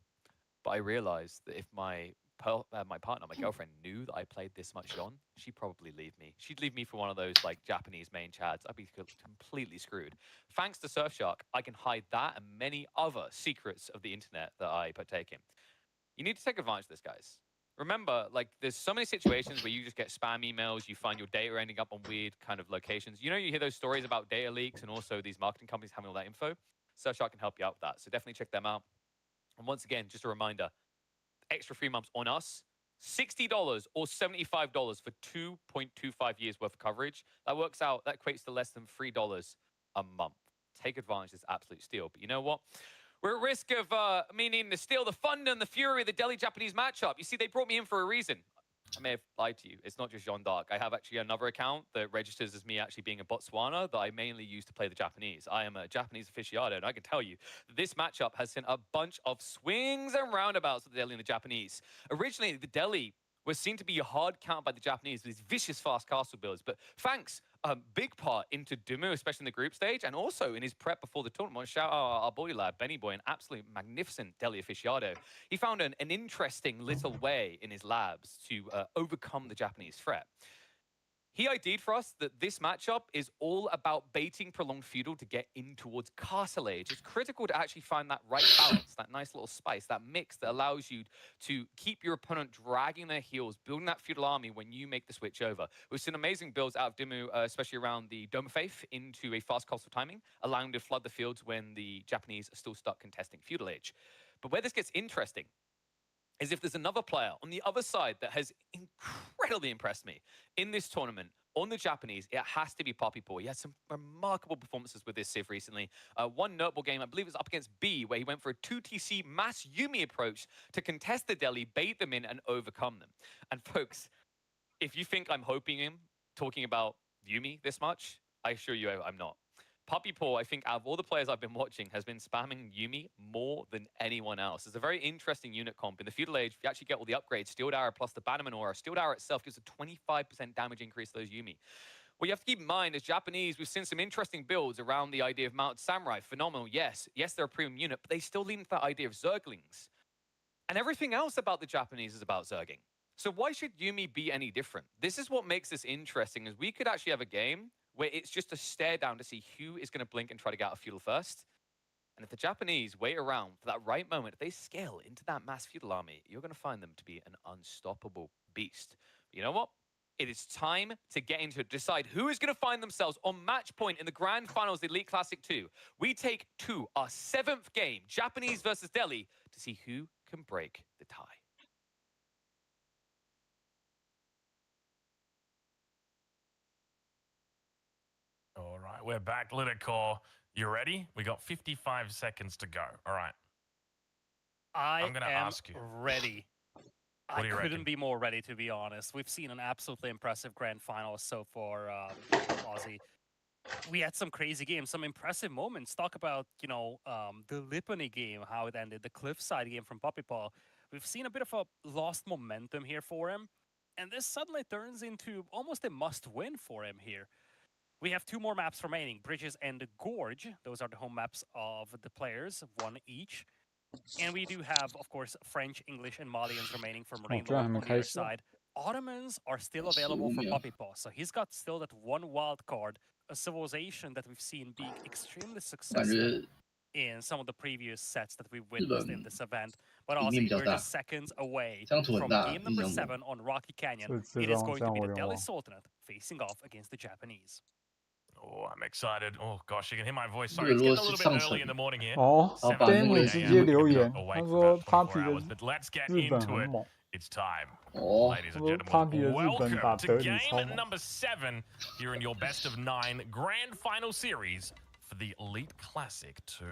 But I realized that if my my partner, my girlfriend, knew that I played this much Yon, she'd probably leave me. She'd leave me for one of those like Japanese main chads. I'd be completely screwed. Thanks to Surfshark, I can hide that and many other secrets of the internet that I partake in. You need to take advantage of this, guys. Remember, like, there's so many situations where you just get spam emails, you find your data ending up on weird kind of locations. You know, you hear those stories about data leaks and also these marketing companies having all that info. Surfshark can help you out with that. So definitely check them out. And once again, just a reminder, extra 3 months on us, $60 or $75 for 2.25 years worth of coverage. That works out, that equates to less than $3 a month. Take advantage of this absolute steal. But you know what? We're at risk of me needing to steal the fun and the fury of the Delhi-Japanese matchup. You see, they brought me in for a reason. I may have lied to you. It's not just Jean d'Arc. I have actually another account that registers as me actually being a Botswana that I mainly use to play the Japanese. I am a Japanese aficionado, and I can tell you that this matchup has seen a bunch of swings and roundabouts with the Delhi and the Japanese. Originally, the Delhi was seen to be a hard count by the Japanese with these vicious fast castle builds, but thanks big part into Dumu, especially in the group stage, and also in his prep before the tournament. Shout out our boy lad, Benny Boy, an absolutely magnificent Delhi aficionado. He found an interesting little way in his labs to overcome the Japanese threat. He ID'd for us that this matchup is all about baiting prolonged feudal to get in towards castle age. It's critical to actually find that right balance, that nice little spice, that mix that allows you to keep your opponent dragging their heels, building that feudal army when you make the switch over. We've seen amazing builds out of Dimu, especially around the Dome of Faith into a fast castle timing, allowing them to flood the fields when the Japanese are still stuck contesting feudal age. But where this gets interesting is if there's another player on the other side that has incredibly impressed me in this tournament on the Japanese, it has to be PuppyPaw. He had some remarkable performances with this Civ recently. One notable game, I believe it was up against B, where he went for a 2TC mass Yumi approach to contest the Delhi, bait them in, and overcome them. And folks, if you think I'm talking about Yumi this much, I assure you I'm not. PuppyPaw, I think, out of all the players I've been watching, has been spamming Yumi more than anyone else. It's a very interesting unit comp. In the Feudal Age, if you actually get all the upgrades, Steeled Arrow plus the Bannerman Aura, Steeled Arrow itself gives a 25% damage increase to those Yumi. What you have to keep in mind is Japanese, we've seen some interesting builds around the idea of Mounted Samurai. Phenomenal, yes. Yes, they're a premium unit, but they still lean into that idea of Zerglings. And everything else about the Japanese is about Zerging. So why should Yumi be any different? This is what makes this interesting, is we could actually have a game where it's just a stare down to see who is going to blink and try to get out of feudal first. And if the Japanese wait around for that right moment, if they scale into that mass feudal army, you're going to find them to be an unstoppable beast. But you know what? It is time to get into it, decide who is going to find themselves on match point in the grand finals of the Elite Classic 2. We take to our 7th game, Japanese versus Delhi, to see who can break the tie. All right, we're back. Littlecore, you ready? We got 55 seconds to go. All right. I'm going to ask you. Ready. What do you reckon? Couldn't be more ready, to be honest. We've seen an absolutely impressive grand final so far, Aussie. We had some crazy games, some impressive moments. Talk about, you know, the Lipony game, how it ended, the Cliffside game from PuppyPaw. We've seen a bit of a lost momentum here for him, and this suddenly turns into almost a must-win for him here. We have 2 more maps remaining, Bridges and the Gorge. Those are the home maps of the players, 1 each. And we do have, of course, French, English, and Malians remaining for MarineLord on the other side. Ottomans are still available for PuppyPaw, so he's got still that 1 wild card, a civilization that we've seen being extremely successful in some of the previous sets that we've witnessed in this event. But also, we're just seconds away from game number 7 on Rocky Canyon. It is going to be the Delhi Sultanate facing off against the Japanese. Oh, I'm excited. Oh, gosh, you can hear my voice. Sorry, it's getting a little bit early in the morning here. ，Danny 直接留言，他说 Puppy 的 But let's get 日本 into 很 it. 猛。 It's time. 哦， Ladies 他 and 说 Puppy 的 gentlemen, 日本打 welcome to 德里超 game 猛。 number 7 here in your best of 9 grand final series for the Elite Classic 2.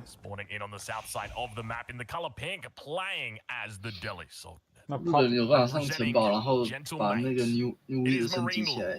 Spawning in on the south side of the map in the color pink, playing as the Delhi Sultanate. 那日本 Puppy 有办法上城堡，然后把那个 New 的升级起来，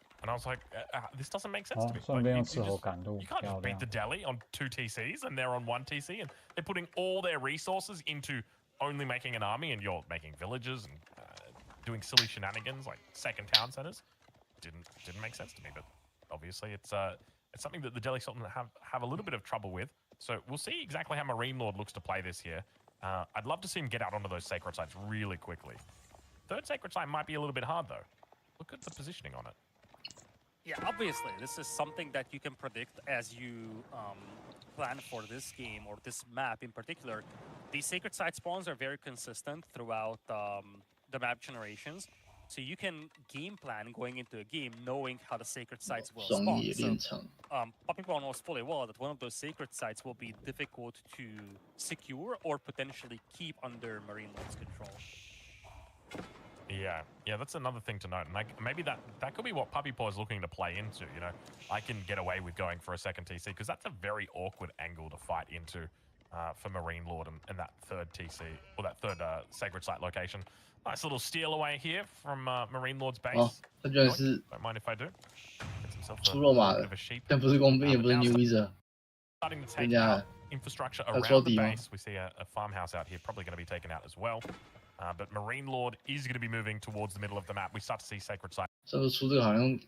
And I was like, this doesn't make sense to me. 顺 Like, 便 you 用斥候赶路， can't 漂 just beat 亮 the。deli on 2 TCs and they're on 1 TC and they're putting all their resources into only making an army and you're making villages and doing silly shenanigans like second town centers. Didn't make sense to me, but obviously it's something that the Delhi Sultan have a little bit of trouble with. So we'll see exactly how MarineLord looks to play this here. I'd love to see him get out onto those sacred sites really quickly. Third sacred site might be a little bit hard though. Look at the positioning on it. Yeah, obviously, this is something that you can predict as you plan for this game or this map in particular. These sacred site spawns are very consistent throughout the map generations. So you can game plan going into a game knowing how the sacred sites will 双 spawn. 野 So 练场， PuppyPaw knows fully well that one of those sacred sites will be difficult to secure or potentially keep under MarineLord's control. Yeah, that's another thing to note. And maybe that could be what PuppyPaw is looking to play into. You know, I can get away with going for a second TC because that's a very awkward angle to fight into for MarineLord and that third TC or that third sacred site location. Nice little steal away here from MarineLord's base. 哦，他居然是 Don't mind if I do. Gets himself 出肉马 a bit 的 of a sheep. 但不是工兵，也不是 New User， Starting to 人 take 家 out infrastructure 要 around 戳 the 底吗？ base. We see a farmhouse out here, probably going to be taken out as well. But MarineLord is going to be moving towards the middle of the map. We start to see sacred sites 上次出这个好像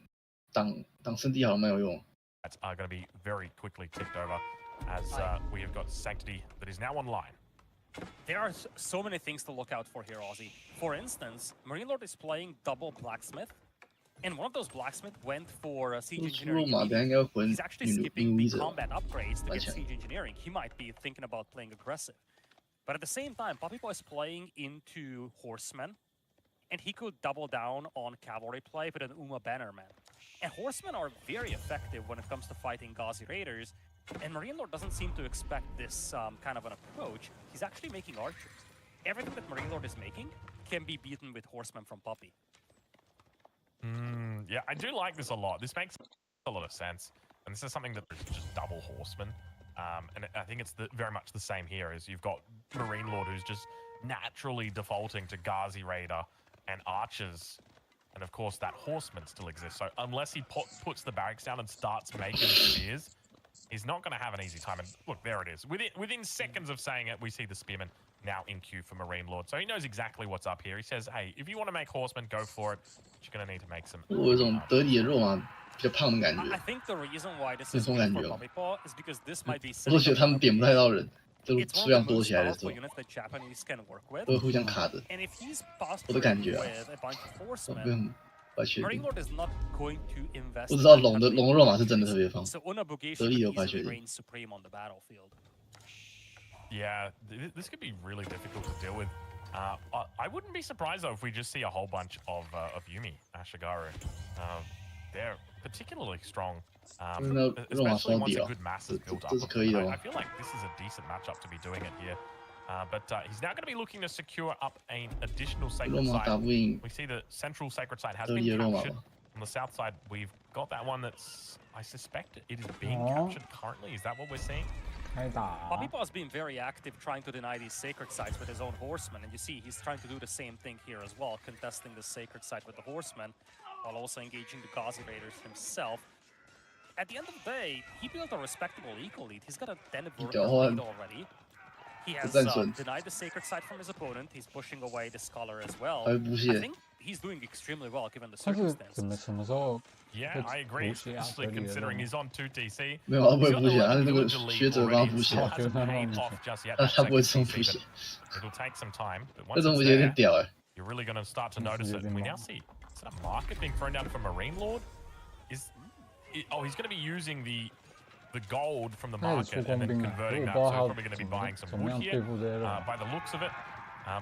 挡圣地好像蛮有用。 are going to be very quickly ticked over as we have got Sanctity that is now online. There are so many things to look out for here, Ozzy. For instance, MarineLord is playing double blacksmith, and one of those blacksmith went for siege 出肉 engineering. 马，等下应该混 He's actually New skipping the User。 combat upgrades to get 蛮强。 siege engineering. He might be thinking about playing aggressive. But at the same time, PuppyPaw is playing into horsemen, and he could double down on cavalry play with an Uma Bannerman. And horsemen are very effective when it comes to fighting Ghazi raiders, and MarineLord doesn't seem to expect this kind of an approach. He's actually making archers. Everything that MarineLord is making can be beaten with horsemen from Puppy. Yeah, I do like this a lot. This makes a lot of sense. And this is something that is just double horsemen. And I think it's very much the same here, is you've got MarineLord who's just naturally defaulting to Ghazi Raider and archers. And of course, that horseman still exists. So unless he puts the barracks down and starts making spears, he's not going to have an easy time. And look, there it is. Within seconds of saying it, we see the spearman now in queue for MarineLord. So he knows exactly what's up here. He says, hey, if you want to make horsemen, go for it. But you're going to need to make some... 我有一种德里的肉马比较胖的感 I 觉， think the reason why this 那 is 种 good 感 for 觉哦。 PuppyPaw is because this might be 我都 setting 觉得 up 他们 a 点不太到人，这个 It's 数 one 量 of the 多 most 起来的时 powerful 候， units that Japanese can work with. 都会互相卡着。 And if he's 我的感 posturing 觉啊， with a bunch of 我 horsemen, 跟不太确定。 MarineLord is not going to invest. 我只知道 in 龙的 hunting 龙的肉马是真的 archers. 特别放， So Unabugeshi 德 could 里的我不太确 easily 定。 reign supreme on the battlefield. Yeah, this could be really difficult to deal with. I wouldn't be surprised, though, if we just see a whole bunch of Yumi Ashigaru. They're particularly strong, 因为那肉马 especially 烧 once 底 a 了， good mass 这 is built 这 up. 这是可以的 I 哦。 feel like this is a decent matchup to be doing it here. But he's now going to be looking to secure up an additional 肉 sacred 马 site. 打不赢 We see the central sacred site has 德 been 里的肉马 captured. 吧？ On the south side, we've got that one that's, I suspect it is being Oh. captured currently. Is that what we're seeing? 开打！ PuppyPaw has been very active trying to deny these sacred sites with his own horsemen, and you see he's trying to do the same thing here as well, contesting the sacred site with the horsemen, while also engaging the Ghazi raiders himself. At the end of the day, he built a respectable eco lead. He's got a 10 worker lead already. He has denied the sacred site from his opponent. He's pushing away the scholar as well. 还会补 I 血， think he's doing extremely well given the 但是怎么 circumstances. 什么时候 Yeah, It's I agree, bullshit, especially absolutely, considering yeah. he's on 2 TC. 没有他不 He's 会 got 补 the 血，他 11 是那个 villager lead 学者帮 already. 他补 It 血 still， 我觉得 hasn't 他让 paid 你 off 血 just yet. 他 That 他不会 second 这种补 TC, 血， but it'll take some time. But 这 once 种 it's 补血有点 there, 屌哎。 you're really going to start to This notice is it. And we now amazing. see, is that a market being thrown down from MarineLord? Oh, he's going to be using the gold from the 开始出 market and 工 then 兵了，可是 converting 我 that. 不知道 So 他 he's probably going to be 怎么 buying some 怎么 wood 样 here 对付这些肉。 by the looks of it.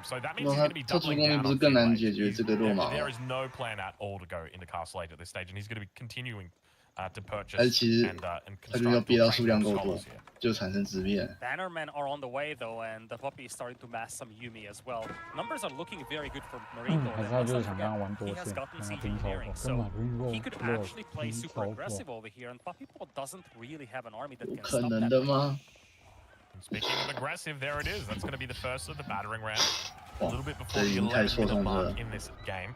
So that means 那 he's 他 going to be 他出 doubling 工兵 down 不是 on 更 few 难 ways. 解决这个肉马 There 吗？ is no plan at all to go into Castle Age at this stage, and he's going to be continuing to 还是 purchase 其实 and 他就是要 construct 憋 or 到数 train 量 more 够多 scholars，here. 就产生质变。 Bannermen are on the way though, and the Puppy is starting to mass some Yumi as well. Numbers are looking very good for MarineLord, 还 and 是他 let's 就 not 是想跟他 forget, 玩多 he 线， has 让 gotten 他 siege 拼操作， engineering, 跟 so 马林 he 肉 could 肉 actually play 拼 super 操作。 aggressive over here, and PuppyPaw doesn't really have an army that 不 can 可 stop 能 that. 的吗？ And speaking of aggressive, there it is. That's going to be the first of the battering round. A 哇 little bit 这 before 已 the 经太 11-minute 错综了 mark。in this game.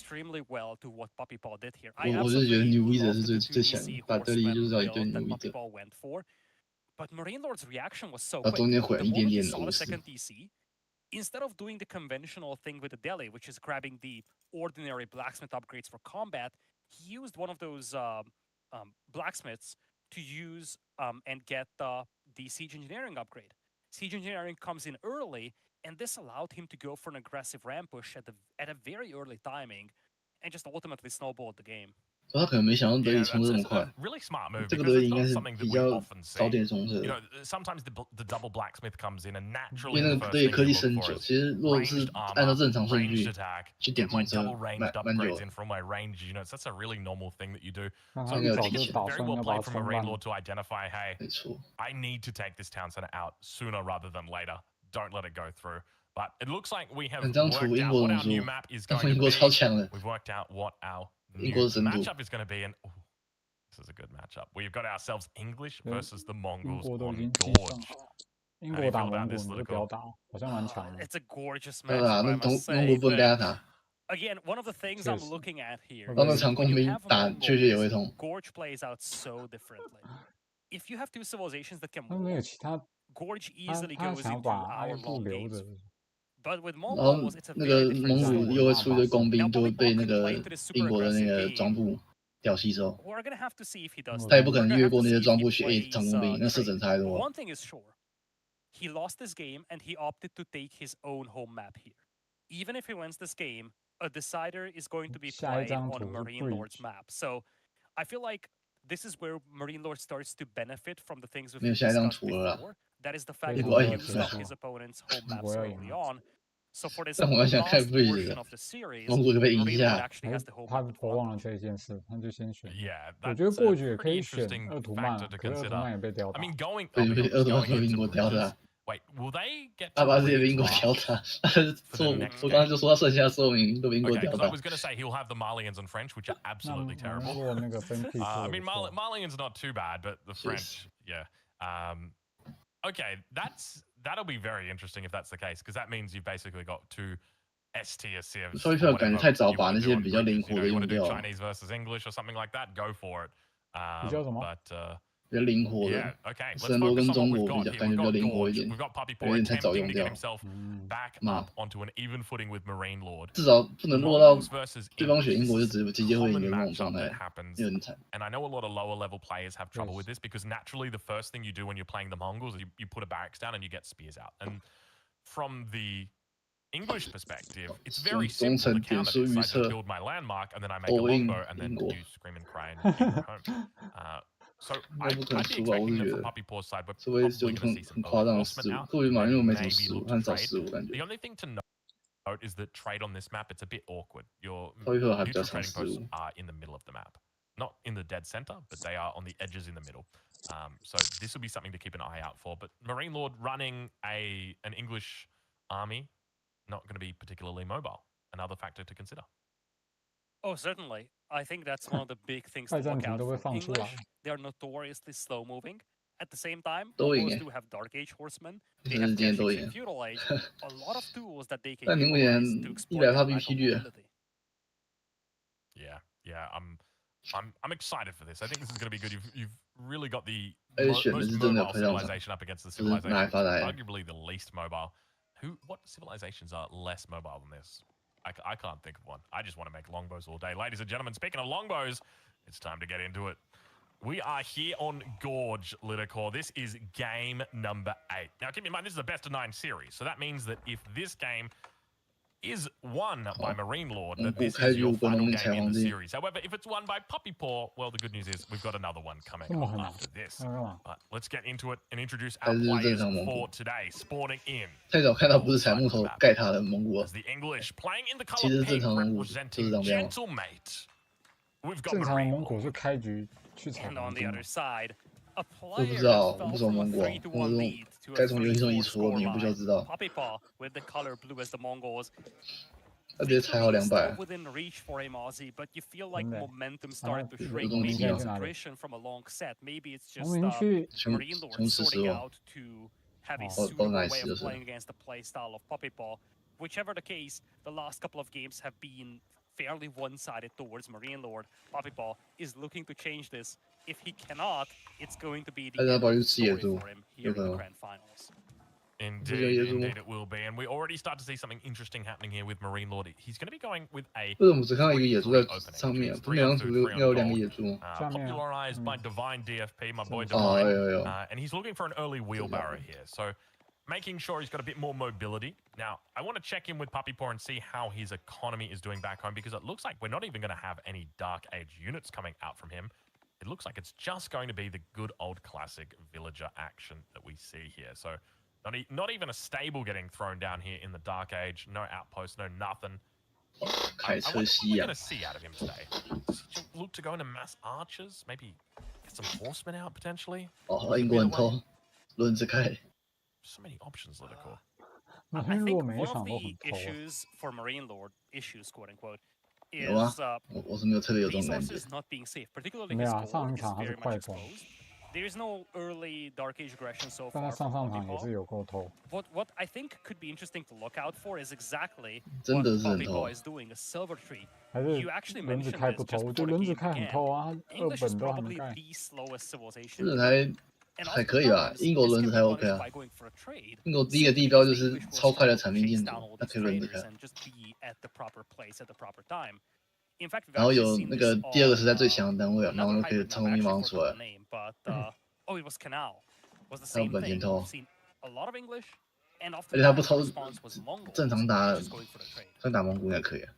extremely well to what PuppyPaw did here. 我是觉得 New Weaver 是 absolutely 最 love 强 the 的，把这里就是要一 horseman 堆 build New that Weaver。PuppyPaw went for. But MarineLord's reaction was so 它 quick. 中间毁 The 了一点 moment he 点 saw 螺 the 丝。 second DC, instead of doing the conventional thing with the deli, which is grabbing the ordinary blacksmith upgrades for combat, he used one of those blacksmiths to use and get the siege engineering upgrade. Siege engineering comes in early, and this allowed him to go for an aggressive ramp push at a very early timing, and just ultimately snowballed the game. 他可能没想到德里冲这么快。 Really smart move 这个 because 德 it's 里应该 not 是 something that 比 we 较 often 早 see. 点冲刺 You 的， know, sometimes the double blacksmith comes in and 因 naturally 为那 the 个 first 德里 thing 科 you 技 look 升 for 久， is 其实如果 ranged 是按照 armor, 正常顺 ranged 序 attack, 去 get 点 my 冲车， double ranged 蛮久 upgrades 的。 in from my range units. That's a really normal thing that you do. 那 So 他 应该 一 有 I 早 think 提 就 it's 前， 打 very 算 well 要把 played 它 from 冲烂。 MarineLord to identify, hey, 没错。 I need to take this town center out sooner rather than later. Don't let it go through. But it looks like we have 看这张图， worked 英 out 国 what 怎 our 么 new 输？ map is 然 going 后英 to 国超 be. 强的， We've worked out what our 英 new 国的深度。 matchup is going to be, and this is a good matchup. We've got ourselves English versus the 英 Mongols 国都已 on 经计算 Gorge. 好了。英 How do 国 you 打 feel 蒙 about 古 this, 你就不要 Liverpool? 打，好像蛮强的。 It's a gorgeous 对啊， matchup, 那 I 蒙 must 蒙古 say. 不能跟 But 他打， again, one of the things I'm looking at here 然后那 is 长 when 弓 you 兵 have 打确实也会 Mongols, 痛。 Gorge plays out so differently. If you have two civilizations that can 他没有 walk, 其他， Gorge 他 easily 他 goes 想 into 把埃 our 布 long 留着 games.，But with 然后 Mongols, it's a 那 very 个 different 蒙古 story. 又会出一堆工 Now 兵，就会 PuppyPaw 被那 can play 个 into this super 英国的那 aggressive 个装 game. 步屌吸收。 We're gonna have to see if he does 他也 that. 不可 We're 能 gonna 越 have 过 to 那些 see 装 if 步 he 去 A 长 plays 弓兵，那射 trade. 程太 But 多。 one thing is sure, he lost this game and he opted to take his own home map here. Even if he wins this game, a decider is going to be 下一 played 张 on 图是 MarineLord's Bridge， map. So I feel like this is where MarineLord starts to benefit from the things 没有 we've 下一张 discussed 图了啦。 before. That is the 非 fact 结 that 常 果哎 he 的 used 结 up 束， his opponent's home 英 maps 国要赢 early 了。 on. So for this 但我想看 last Bridge portion 的， of the series, 蒙古就被赢一 MarineLord 下。 actually 哎 has the home 他 map 我忘了 advantage. 这一件事，他就先选。 Yeah, 我觉得 that's 过 a 去也可 pretty 以选 interesting 鄂图曼 factor 啊， to 可是鄂图 consider. 曼也被吊 I 打。 mean, going 被 I'll be 被 honest, 鄂图曼 going 和英 into 国吊 Bridges. 打， Wait, will they get 他 to 把这些被英国 redraft 吊打。他是 for 错 the 误， next 我刚刚 game? 就说他剩下所有名都被英国 Okay, 吊 because I 打。 was going to say he'll have the Malians and French, which are 那 absolutely 马林 terrible. 洛那个分 pick I 做的 mean, 不错。 Malian's not too bad, but the Yes. French, yeah. Okay, that'll be very interesting if that's the case, because that means you've basically got two S tier civs. 稍微 for 感觉 whatever 太早 you 把 want 那 to 些 do on 比较灵 bridges. 活 You 的 know, you 用 want to do 掉， Chinese versus English or something like that, go for it. 比较什么？ But 比较灵活 yeah, 的。 okay. Let's 圣罗 focus 跟 on what 中 we've 国比 got 较 here. 感觉 We've 比较 got 灵活一 Gorge. 点， We've got 有 PuppyPaw 点太早 attempting 用 to get 掉。 himself 嗯， back 嘛 up onto an even footing with MarineLord. 至少不 The 能落到 Mongols versus 对方 English. 选英 This 国就 is 直 a 接会赢 common 的那种状 matchup 态 that，happens. 有点惨。 And I know a lot of lower level players have trouble Yes. with this because naturally the first thing you do when you're playing the Mongols is you put a barracks down and you get spears out. And from the English perspective, it's very 忠 simple to 诚点 counter 数 this. 预 I just 测 build my landmark and then I make a all in longbow and then 英国 you scream and cry and you go home. So 应该不可能 I'd be 输吧？我 expecting 是 that 觉 from 得， PuppyPaw's side, we're 除非就 probably 是 going to see 很 some 夸张的 overhorsemen 失误， out. 或许马 Then 云没什么 maybe 失误， look 很 to 少 trade. 失误感觉 The。only thing to note is that trade on this map, it's a bit awkward. Your 稍微还比较 neutral 常 trading 失 posts 误。 are in the middle of the map. Not in the dead center, but they are on the edges in the middle. So this will be something to keep an eye out for. But MarineLord running an English army, not going to be particularly mobile. Another factor to consider. Oh, certainly. I think that's one of the big things to 拜占 look 庭 out 都会 for. 放出来 English,。they are notoriously slow moving. At the same time, 都赢 Mongols 哎， do have Dark Age Horsemen. 这 They 是 have 今天都 Techniques 赢 in。Feudal Age. A lot of tools that they can 但你目前 utilize to 100 exploit 发 their lack BP of 率， mobility. Yeah. I'm excited for this. I think this is going to be good. You've really got the 而且选的 most 是真的 mobile 配上场， civilization up against the 就是拿来 civilization 发呆。 arguably the least mobile. What civilizations are less mobile than this? I can't think of one. I just want to make longbows all day. Ladies and gentlemen, speaking of longbows, it's time to get into it. We are here on Gorge, Littlecore. This is game number 8. Now, keep in mind, this is a best-of-9 series. So that means that if this game is won by MarineLord, that this is your final game in the series. However, if it's won by PuppyPaw, well, the good news is we've got another one coming 这么 up 很难 after this. 那干嘛？ But let's get into it and introduce 还 our 是正 players 常蒙 for 古。 today. Spawning in 太早看到不是采 north 木 side of 头 the map. 盖塔的蒙古啊 As，the English playing in the 其 color 实正 pink, 常蒙古就是 representing 长这样。 Gentlemate. We've got 正常的蒙古 MarineLord. 是开局去采 And 黄 on the 金 other 的。 side, a 我不 player 知道， that 我不 fell 懂 from a 蒙古啊， 3-1 我 lead to 该 a 从游戏中移 3-4 除，你也不需要 scoreline. 知道。 PuppyPaw with the color blue as the Mongols. 他直接踩好 Victory is still 200， within reach for him, Aussie, but you feel like 真的。 momentum started to 有 shrink. 东 Maybe 西 it's 去哪里？ attrition from a long set. Maybe it's 农 just 民去 MarineLord 穷死 sorting 我， out to have a 包 suitable 奶 way 死就 of 是。 playing against the playstyle of PuppyPaw. Whichever the case, the last couple of games have been fairly one-sided towards MarineLord. PuppyPaw is looking to change this. If he cannot, it's going to be the end of the story for him here in the grand finals. Indeed it will be. And we already start to see something interesting happening here with MarineLord. He's going to be going with a 为什么只看到一个野猪在 3-3 opening, 上 which 面 means 啊？不是每张 3-2, 图 3 on 要有2个 gold. 野猪。下面啊 Popularized by Divine DFP, my boy 哦， Divine. 有。And he's looking for an early wheelbarrow here. So making sure he's got a bit more mobility. Now, I want to check in with PuppyPaw and see how his economy is doing back home, because it looks like we're not even going to have any Dark Age units coming out from him. It looks like it's just going to be the good old classic villager action that we see here. So not even a stable getting thrown down here in the Dark Age. No outpost, no nothing. I wonder what we're going to see out of him today. Does he look to go into mass archers? Maybe get some horsemen out potentially? 哦，英国人偷，轮子开。 So many options, Lidico. I I think one of the issues for MarineLord, quote unquote, is resources not being safe, particularly his gold is very much exposed. There is no early Dark Age aggression so far from PuppyPaw. What I think could be interesting to look out for is exactly what PuppyPaw is doing, a silver tree. You actually mentioned this just before the game began. English is probably the slowest civilization. 还可以吧，英国轮子才 OK 啊。英国第一个地标就是超快的产品建筑，那可以轮子开。然后有那个第2个时代最强的单位啊，然后就可以成功地马上出来。还有本田偷，而且他不偷，正常打，算打蒙古应该可以啊。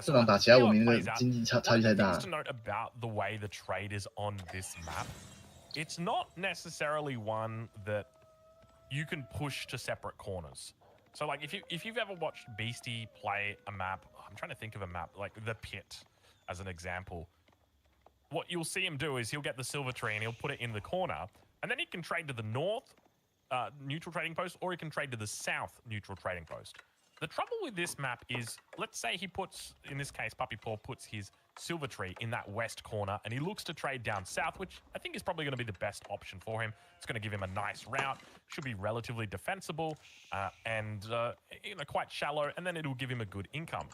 正常打其他文明的经济差距太大。 It's not necessarily one that you can push to separate corners. So like if you've ever watched Beastie play a map, I'm trying to think of a map like the Pit as an example. What you'll see him do is he'll get the silver tree and he'll put it in the corner, and then he can trade to the north neutral trading post, or he can trade to the south neutral trading post. The trouble with this map is, let's say he puts, in this case, PuppyPaw puts his silver tree in that west corner, and he looks to trade down south, which I think is probably going to be the best option for him. It's going to give him a nice route, should be relatively defensible, and quite shallow, and then it'll give him a good income.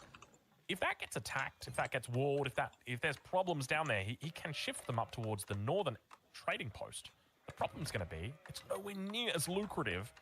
If that gets attacked, if that gets walled, if there's problems down there, he can shift them up towards the northern trading post. The problem's going to be it's nowhere near as lucrative